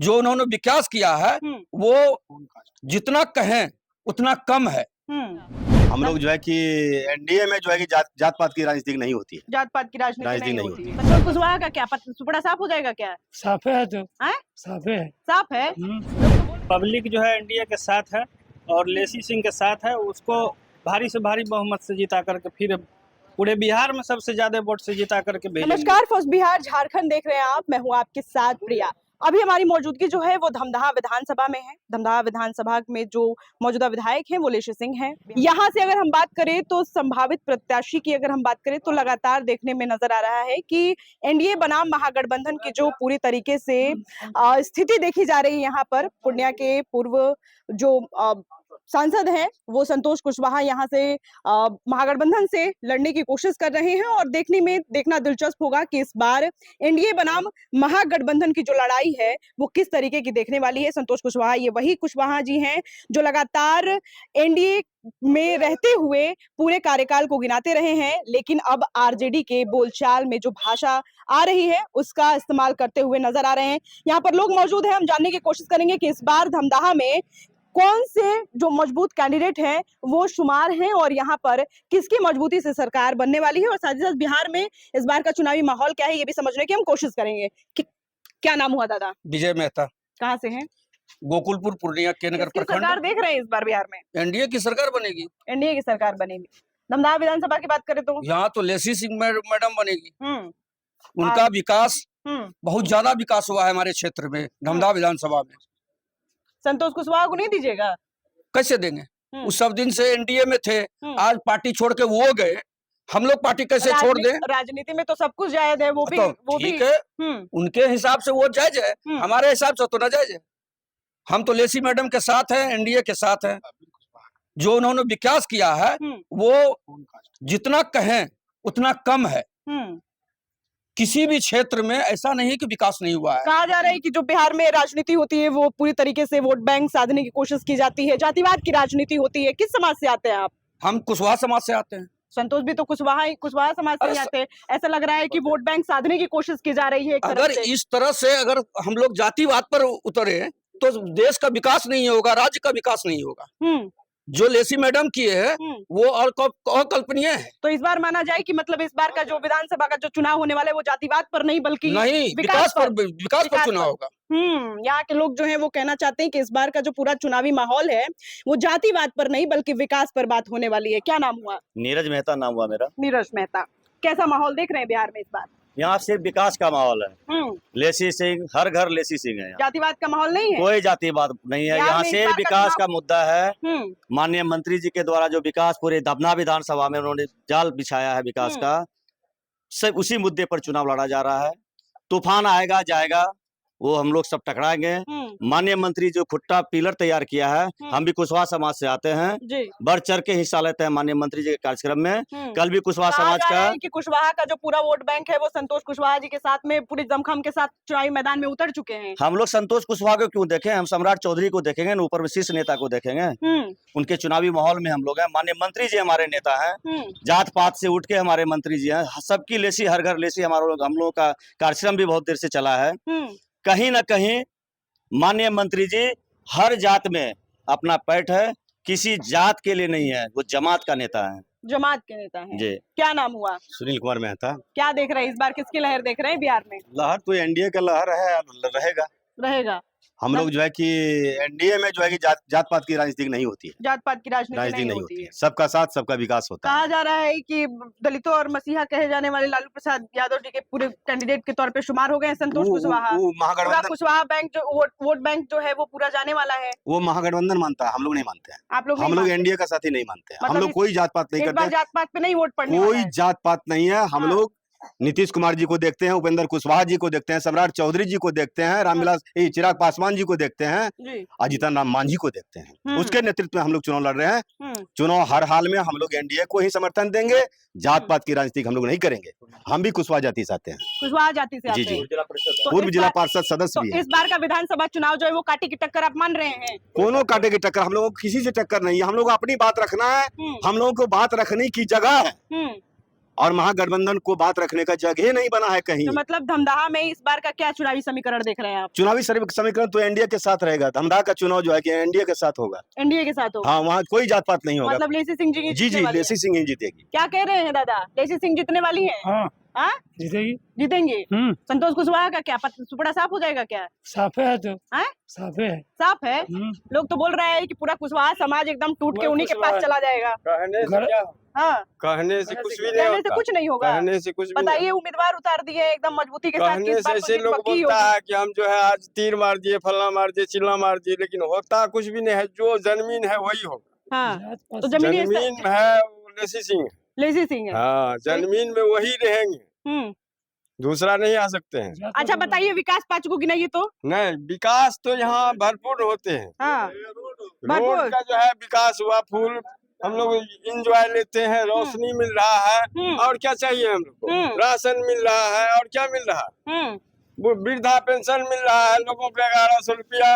जो उन्होंने विकास किया है वो जितना कहें उतना कम है। हम लोग जो है कि एनडीए में जो है कि जात पात की राजनीति नहीं होती है। जात पात की राजनीति राजनीति नहीं नहीं होती है। संतोष कुशवाहा का क्या सुपड़ा साफ हो जाएगा क्या? साफ है तो हैं? साफ है। साफ है। पब्लिक जो है एनडीए के साथ है और लेसी सिंह के साथ है। उसको भारी से भारी बहुमत से जिता करके फिर पूरे बिहार में सबसे ज्यादा वोट से जिता करके भेजेंगे। नमस्कार, फर्स्ट बिहार झारखंड देख रहे हैं आप। मैं हूं आपके साथ प्रिया। अभी हमारी मौजूदगी जो है वो धमदाहा विधानसभा में है। धमदाहा विधानसभा में जो मौजूदा विधायक हैं वो लेसी सिंह हैं। यहाँ से अगर हम बात करें तो संभावित प्रत्याशी की अगर हम बात करें तो लगातार देखने में नजर आ रहा है कि एनडीए बनाम महागठबंधन की जो पूरी तरीके से स्थिति देखी जा रही है। यहाँ पर पूर्णिया के पूर्व जो सांसद हैं वो संतोष कुशवाहा यहाँ से महागठबंधन से लड़ने की कोशिश कर रहे हैं और देखना दिलचस्प होगा कि इस बार एनडीए बनाम महागठबंधन की जो लड़ाई है वो किस तरीके की देखने वाली है। संतोष कुशवाहा ये वही कुशवाहा जी हैं जो लगातार एनडीए में रहते हुए पूरे कार्यकाल को गिनाते रहे हैं, लेकिन अब आरजेडी के बोलचाल में जो भाषा आ रही है उसका इस्तेमाल करते हुए नजर आ रहे हैं। यहाँ पर लोग मौजूद हैं, हम जानने की कोशिश करेंगे कि इस बार धमदाहा में कौन से जो मजबूत कैंडिडेट हैं वो शुमार हैं और यहाँ पर किसकी मजबूती से सरकार बनने वाली है और साथ ही साथ बिहार में इस बार का चुनावी माहौल क्या है ये भी समझने की हम कोशिश करेंगे। क्या नाम हुआ दादा? विजय मेहता। कहाँ से हैं? गोकुलपुर पूर्णिया के नगर प्रखंड। सरकार देख रहे हैं इस बार बिहार में? एनडीए की सरकार बनेगी। एनडीए की सरकार बनेगी। धमदाहा विधानसभा की बात करें तो यहाँ तो लेसी सिंह मैडम बनेगी। उनका विकास बहुत ज्यादा विकास हुआ है हमारे क्षेत्र में धमदाहा विधानसभा में। संतोष कुशवाहा को नहीं दीजिएगा? कैसे देंगे? उस सब दिन से एनडीए में थे, आज पार्टी छोड़ के वो गए, हम लोग पार्टी कैसे छोड़ दें? राजनीति में तो सब कुछ जायज है। वो भी ठीक है, उनके हिसाब से वो जायज है, हमारे हिसाब से तो नाजायज है। हम तो लेसी मैडम के साथ हैं, एनडीए के साथ हैं। जो उन्होंने विकास किया है वो जितना कहें उतना कम है। किसी भी क्षेत्र में ऐसा नहीं कि विकास नहीं हुआ है। कहा जा रहा है कि जो बिहार में राजनीति होती है वो पूरी तरीके से वोट बैंक साधने की कोशिश की जाती है, जातिवाद की राजनीति होती है। किस समाज से आते हैं आप? हम कुशवाहा समाज से आते हैं। संतोष भी तो कुशवाहा समाज से ही आते हैं। ऐसा लग रहा है कि वोट बैंक साधने की कोशिश की जा रही है। अगर इस तरह से अगर हम लोग जातिवाद पर उतरे तो देश का विकास नहीं होगा, राज्य का विकास नहीं होगा। जो लेसी मैडम किए है वो अकल्पनीय है। तो इस बार माना जाए कि मतलब इस बार का जो विधानसभा का जो चुनाव होने वाला है वो जातिवाद पर नहीं बल्कि विकास पर चुनाव होगा। यहाँ के लोग जो हैं वो कहना चाहते हैं कि इस बार का जो पूरा चुनावी माहौल है वो जातिवाद पर नहीं बल्कि विकास पर बात होने वाली है। क्या नाम हुआ? नीरज मेहता नाम हुआ मेरा। नीरज मेहता। कैसा माहौल देख रहे हैं बिहार में इस बार? यहाँ सिर्फ विकास का माहौल है। लेसी सिंह, हर घर लेसी सिंह है। जातिवाद का माहौल नहीं है? कोई जातिवाद नहीं है। यहाँ से विकास का मुद्दा है। माननीय मंत्री जी के द्वारा जो विकास पूरे धमदाहा विधानसभा में उन्होंने जाल बिछाया है विकास का, सब उसी मुद्दे पर चुनाव लड़ा जा रहा है। तूफान आएगा जाएगा, वो हम लोग सब टकराएंगे। माननीय मंत्री जो खुट्टा पिलर तैयार किया है, हम भी कुशवाहा समाज से आते हैं, बढ़ चढ़ के हिस्सा लेते हैं माननीय मंत्री जी के कार्यक्रम में। कल भी कुशवाहा समाज का कि कुशवाहा का जो पूरा वोट बैंक है वो संतोष कुशवाहा जी के साथ में पूरी दमखम के साथ चुनावी मैदान में उतर चुके हैं। हम लोग संतोष कुशवाहा को क्यों देखें? हम सम्राट चौधरी को देखेंगे, ऊपर में शीर्ष नेता को देखेंगे। उनके चुनावी माहौल में हम लोग हैं। माननीय मंत्री जी हमारे नेता हैं, जात पात से उठ के हमारे मंत्री जी हैं। सबकी लेसी, हर घर लेसी। हम लोगों का कार्यक्रम भी बहुत देर से चला है। कहीं न कहीं माननीय मंत्री जी हर जात में अपना पैठ है, किसी जात के लिए नहीं है। वो जमात का नेता है। जमात के नेता हैं जी। क्या नाम हुआ? सुनील कुमार मेहता। क्या देख रहे हैं इस बार, किसकी लहर देख रहे हैं बिहार में? लहर तो एनडीए का लहर है, रहेगा। हम लोग जो है कि एनडीए में जो है कि जात पात की राजनीति नहीं होती है। जात पात की राजनीति नहीं होती है। सबका साथ सबका विकास होता है। कहा जा रहा है कि दलितों और मसीहा कहे जाने वाले लालू प्रसाद यादव जी के पूरे कैंडिडेट के तौर पे शुमार हो गए हैं संतोष कुशवाहा। पूरा कुशवाहा बैंक जो वोट बैंक जो है वो पूरा जाने वाला है। वो महागठबंधन मानता है, हम लोग नहीं मानते हैं। आप लोग? हम लोग एनडीए का साथी नहीं मानते हैं। हम लोग कोई जात पात नहीं करते। जात पात पे नहीं वोट पड़ने वाला है। कोई जात पात नहीं है। हम लोग नीतीश कुमार जी को देखते हैं, उपेंद्र कुशवाहा जी को देखते हैं, सम्राट चौधरी जी को देखते हैं, रामविलास चिराग पासवान जी को देखते हैं, और जीतन राम मांझी को देखते हैं। उसके नेतृत्व में हम लोग चुनाव लड़ रहे हैं। चुनाव हर हाल में हम लोग एनडीए को ही समर्थन देंगे। जात पात की राजनीति हम लोग नहीं करेंगे। हम भी कुशवाहा जाति से आते हैं। कुशवाहा जाति से आते हैं। पूर्व जिला पार्षद सदस्य भी। इस बार का विधानसभा चुनाव जो है वो कांटे की टक्कर आप मान रहे हैं? कोनो कांटे की टक्कर हम लोगों को किसी से टक्कर नहीं है। हम लोग अपनी बात रखना है, हम लोगों को बात रखने की जगह है। और महागठबंधन को बात रखने का जगह नहीं बना है कहीं। तो मतलब धमदाहा में इस बार का क्या चुनावी समीकरण देख रहे हैं आप? चुनावी समीकरण तो एनडीए के साथ रहेगा। धमदाहा का चुनाव जो है कि एनडीए के साथ होगा। एनडीए के साथ होगा। हाँ, वहाँ कोई जात पात नहीं होगा। मतलब लेसी सिंह जी जी जीतने जी, वाली लेसी है। सिंह ही जीतेगी। क्या कह रहे हैं दादा, लेसी सिंह जीतने वाली है? हाँ हाँ जीतेगी। जीतेंगे। संतोष कुशवाहा का क्या सुपड़ा साफ हो जाएगा क्या? साफ है तो हैं? साफ है। साफ है। लोग तो बोल रहे हैं कि पूरा कुशवाहा समाज एकदम टूट के उन्हीं के पास चला जाएगा। कहने से क्या, हाँ कहने से कुछ भी नहीं कहने से होता। कुछ नहीं होगा। कहने से कुछ भी नहीं बताइए, उम्मीदवार उतार दिए एकदम मजबूती के साथ कि कहने इस बार से तो ऐसे जीत लोग पक्की बोलता होगी। है कि हम जो है आज तीर मार दिए, फल्ला मार दिए, चिल्ला मार दिए, लेकिन होता कुछ भी नहीं है। जो जमीन है वही होगा। हाँ तो जमीनी जमीन है वो लेसी सिंह है। लेसी सिंह है। हाँ, जमीन में वही रहेंगे, दूसरा नहीं आ सकते हैं। अच्छा बताइए, विकास पा चुको कि नहीं? ये तो नहीं, विकास तो यहाँ भरपूर होते हैं। हाँ रोड का जो है विकास हुआ, फूल हम लोग इंजॉय लेते हैं, रोशनी मिल रहा है, और क्या चाहिए हम लोग को? राशन मिल रहा है, और क्या मिल रहा है? वो वृद्धा पेंशन मिल रहा है लोगों को 1100 रुपया,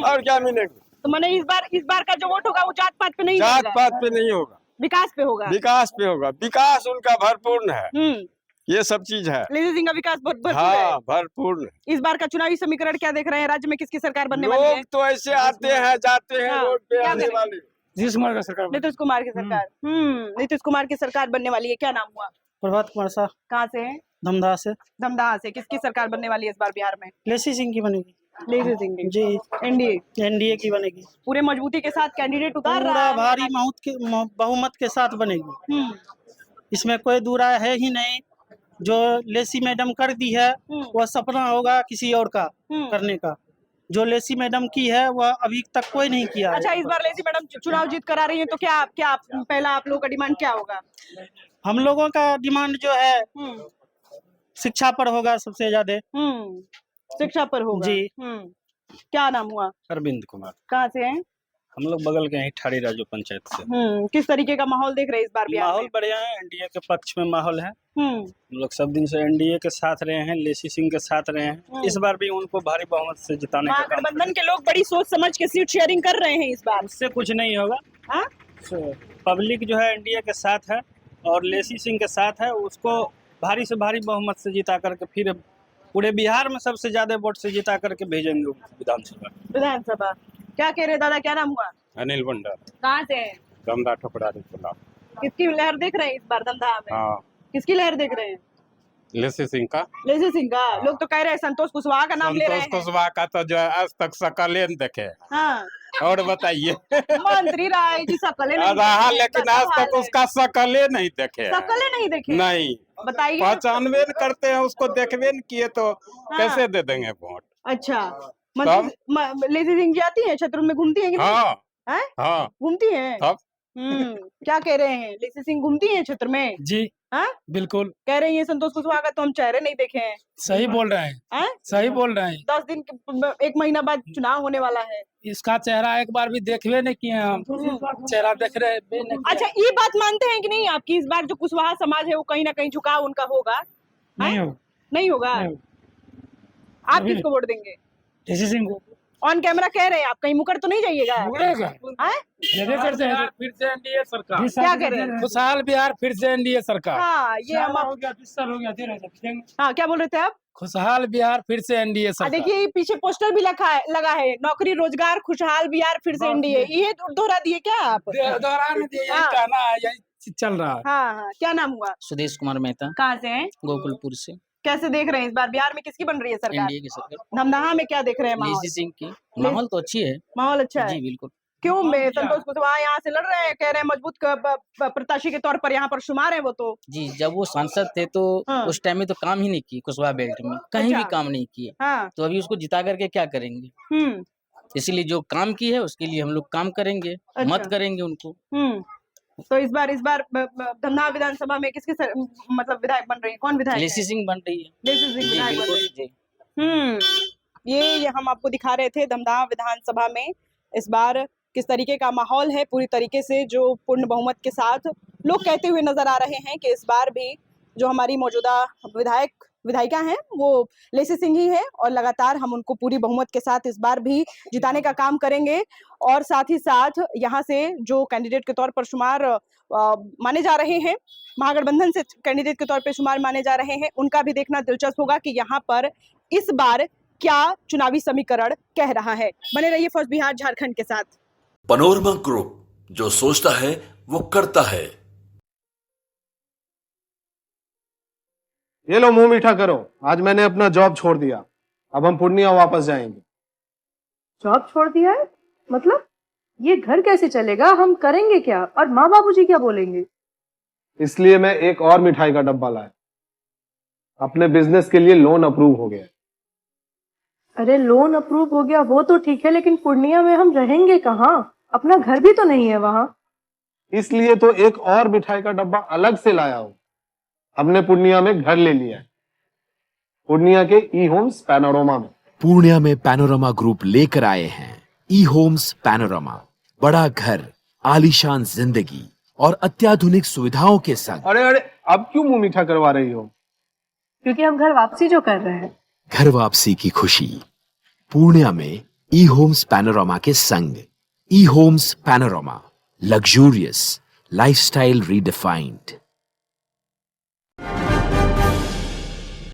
और क्या मिलेगा? तो मैंने इस बार का जो वोट होगा वो जात पात पे नहीं जात जाएगा, पात पे नहीं होगा, विकास पे होगा। विकास पे होगा। विकास उनका भरपूर्ण है, ये सब चीज है। लेसी सिंह का विकास बहुत भरपूर हाँ, है। भरपूर्ण। इस बार का चुनावी समीकरण क्या देख रहे हैं? राज्य में किसकी सरकार बनने वाली है? लोग तो ऐसे आते हैं जाते हैं, हाँ, रोड पे क्या आने करें? वाले। नीतीश कुमार का सरकार। नीतीश कुमार की सरकार। नीतीश कुमार की सरकार बनने वाली है। क्या नाम हुआ? प्रभात कुमार शाह। कहाँ से है? धमदाहा से। धमदाहा से। किसकी सरकार बनने वाली है इस बार बिहार में? लेसी सिंह की बनेगी। लेसी सिंह की। जी, एनडीए की बनेगी। पूरे मजबूती के साथ कैंडिडेट उतार रहा पूरा है। भारी बहुमत के साथ बनेगी, इसमें कोई दूरा है ही नहीं। जो लेसी मैडम कर दी है वह सपना होगा किसी और का करने का। जो लेसी मैडम की है वह अभी तक कोई नहीं किया है। अच्छा, इस बार लेसी मैडम चुनाव जीत कर आ रही है, तो क्या पहला आप लोगों का डिमांड क्या होगा? हम लोगों का डिमांड जो है शिक्षा पर होगा सबसे ज्यादा। शिक्षा पर होगा जी। क्या नाम हुआ? अरविंद कुमार। कहाँ से हैं? हम लोग बगल के हैं, ठाड़ी राजू पंचायत से। किस तरीके का माहौल देख रहे हैं इस बार बिहार माहौल में? बढ़िया है, एनडीए के पक्ष में माहौल है। हम्म हम लोग सब दिन से एनडीए के साथ रहे हैं, लेसी सिंह के साथ रहे हैं। इस बार भी उनको भारी बहुमत से जिताने का काम महागठबंधन के लोग बड़ी सोच समझ के सीट शेयरिंग कर रहे हैं इस बार। उससे कुछ नहीं होगा। हाँ? पब्लिक जो है एनडीए के साथ है और लेसी सिंह के साथ है, उसको भारी से भारी बहुमत से जिता करके फिर पूरे बिहार में सबसे ज्यादा वोट से जिता करके भेजेंगे विधानसभा। विधानसभा। क्या कह रहे दादा, क्या नाम हुआ? अनिल भंडार। कहाँ से हैं? दमदा ठोकरारी चला। किसकी लहर देख रहे हैं इस बार दमदाहा में? हाँ, किसकी लहर देख रहे हैं? लेसी सिंह का। लेसी सिंह का। लोग तो कह रहे हैं संतोष कुशवाहा का नाम ले रहे हैं। कुशवाहा का तो जो है आज तक शकल देखे। हाँ, और बताइए। मंत्री रहा है जी, शकलें नहीं रहा, देखे, लेकिन बड़ा आज हाल तक है। उसका शकले नहीं देखे। शकलें नहीं देखे? नहीं, बताइए। पहचानवे न करते हैं उसको, देखवे न किए तो कैसे दे देंगे वोट? अच्छा, मतलब लेसी सिंह जी आती है क्षेत्र में, घूमती है कि नहीं? हाँ हैं? हाँ, घूमती है। तब क्या कह रहे हैं? लेसी सिंह घूमती है क्षेत्र में? जी हाँ? बिल्कुल कह रही है संतोष कुशवाहा का तो हम चेहरे नहीं देखे हैं। सही बोल रहे हैं। हैं? सही बोल रहे हैं। 10 दिन 1 महीना बाद चुनाव होने वाला है। इसका चेहरा एक बार भी देखवे नहीं किए हम। चेहरा देख रहे हैं। अच्छा, ये बात मानते हैं कि नहीं आपकी इस बार जो कुशवाहा समाज है वो कहीं ना कहीं झुकाव उनका होगा? नहीं हो नहीं होगा? नहीं हो। आप किसको वोट देंगे? लेसी सिंह को ऑन कैमरा कह रहे हैं आप, कहीं मुकर तो नहीं जाइएगा? हैं? ये करते हैं फिर से एनडीए सरकार। क्या कह रहे हैं? खुशहाल बिहार फिर से एनडीए सरकार। हाँ, ये हम हो गया 20 साल हो गया दे रहे हैं। हाँ, क्या बोल रहे थे आप? खुशहाल बिहार फिर से एनडीए सरकार। देखिए ये पीछे पोस्टर भी लगा है, नौकरी रोजगार खुशहाल बिहार फिर से एनडीए। ये दोहरा दिए क्या आप? दोहराने दिए, यही हाँ। कहना है, यही चल रहा है। हाँ, क्या नाम हुआ? सुदेश कुमार मेहता, कहाँ से हैं? गोकुलपुर से। कैसे देख रहे हैं इस बार बिहार में किसकी बन रही है सरकार? एनडीए की सरकार। धमदाहा में क्या देख रहे हैं माहौल? लेसी सिंह की माहौल तो अच्छी है। माहौल अच्छा है। जी बिल्कुल। क्यों संतोष कुशवाहा यहाँ से लड़ रहे हैं, कह रहे हैं मजबूत प्रत्याशी के तौर पर यहाँ पर शुमार है वो तो। जी, जब वो सांसद थे तो उस टाइम में तो काम ही नहीं किए कुशवाहा बेल्ट में, कहीं भी काम नहीं किए। हाँ। तो अभी उसको जिता करके क्या करेंगे? इसीलिए जो काम की है उसके लिए हम लोग काम करेंगे, मत करेंगे उनको। तो इस बार धमदाहा विधानसभा में किसकी मतलब विधायक बन रही है? कौन विधायक? लेसी सिंह बन रही है। लेसी सिंह जी विधायक बन रही बिल्कुल। है। ये हम आपको दिखा रहे थे धमदाहा विधानसभा में इस बार किस तरीके का माहौल है, पूरी तरीके से जो पूर्ण बहुमत के साथ लोग कहते हुए नजर आ रहे हैं कि इस बार भी जो हमारी मौजूदा विधायक विधायिका हैं वो लेसी सिंह ही है और लगातार हम उनको पूरी बहुमत के साथ इस बार भी जिताने का काम करेंगे। और साथ ही साथ यहाँ से जो कैंडिडेट के तौर पर शुमार माने जा रहे हैं, महागठबंधन से कैंडिडेट के तौर पर शुमार माने जा रहे हैं, उनका भी देखना दिलचस्प होगा कि यहाँ पर इस बार क्या चुनावी समीकरण कह रहा है। बने रहिए फर्स्ट बिहार झारखंड के साथ। पैनोरमा ग्रुप, जो सोचता है वो करता है। ये लो मुंह मीठा करो, आज मैंने अपना जॉब छोड़ दिया, अब हम पूर्णिया वापस जाएंगे। जॉब छोड़ दिया है? मतलब ये घर कैसे चलेगा, हम करेंगे क्या और माँ बाबूजी क्या बोलेंगे? इसलिए मैं एक और मिठाई का डब्बा लाया, अपने बिजनेस के लिए लोन अप्रूव हो गया। अरे लोन अप्रूव हो गया वो तो ठीक है, लेकिन पूर्णिया में हम रहेंगे कहाँ? अपना घर भी तो नहीं है वहाँ। इसलिए तो एक और मिठाई का डब्बा अलग से लाया हूँ, हमने पूर्णिया में घर ले लिया है, पूर्णिया के ई होम्स पैनोरमा में। पूर्णिया में पैनोरमा ग्रुप लेकर आए हैं ई होम्स पैनोरमा, बड़ा घर, आलीशान जिंदगी और अत्याधुनिक सुविधाओं के संग। अरे अरे अब क्यों मुंह मीठा करवा रही हो? क्योंकि हम घर वापसी जो कर रहे हैं। घर वापसी की खुशी पूर्णिया में ई होम्स पैनोरमा के संग। E homes panorama, luxurious lifestyle redefined.